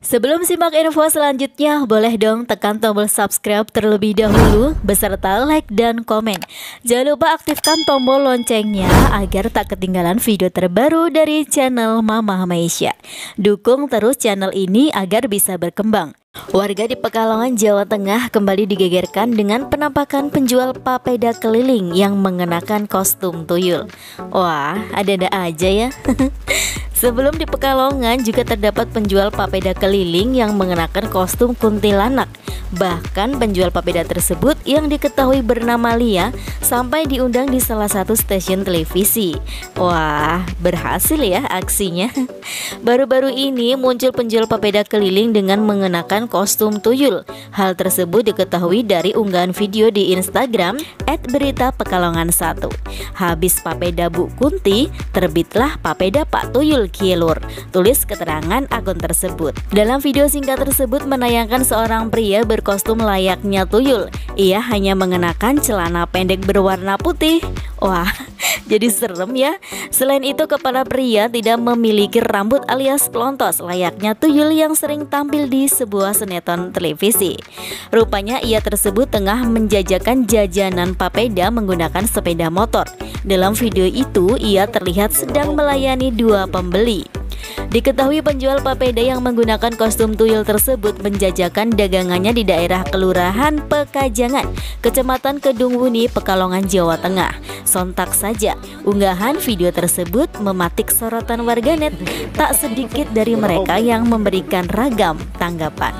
Sebelum simak info selanjutnya, boleh dong tekan tombol subscribe terlebih dahulu beserta like dan komen. Jangan lupa aktifkan tombol loncengnya agar tak ketinggalan video terbaru dari channel Mama Maisha. Dukung terus channel ini agar bisa berkembang. Warga di Pekalongan, Jawa Tengah kembali digegerkan dengan penampakan penjual papeda keliling yang mengenakan kostum tuyul. Wah, ada-ada aja ya. Sebelum di Pekalongan juga terdapat penjual papeda keliling yang mengenakan kostum kuntilanak. Bahkan penjual papeda tersebut yang diketahui bernama Lia sampai diundang di salah satu stasiun televisi. Wah, berhasil ya aksinya. Baru-baru ini muncul penjual papeda keliling dengan mengenakan kostum tuyul. Hal tersebut diketahui dari unggahan video di Instagram @beritapekalongan1. Habis papeda Bu Kunti, terbitlah papeda Pak Tuyul Kielur, tulis keterangan akun tersebut. Dalam video singkat tersebut menayangkan seorang pria berkostum layaknya tuyul. Ia hanya mengenakan celana pendek berwarna putih. Wah, jadi serem ya. Selain itu, kepala pria tidak memiliki rambut alias pelontos layaknya tuyul yang sering tampil di sebuah sinetron televisi. Rupanya ia tersebut tengah menjajakan jajanan papeda menggunakan sepeda motor. Dalam video itu, ia terlihat sedang melayani dua pembeli. Diketahui penjual papeda yang menggunakan kostum tuyul tersebut menjajakan dagangannya di daerah Kelurahan Pekajangan, Kecamatan Kedungwuni, Pekalongan, Jawa Tengah. Sontak saja, unggahan video tersebut mematik sorotan warganet. Tak sedikit dari mereka yang memberikan ragam tanggapan.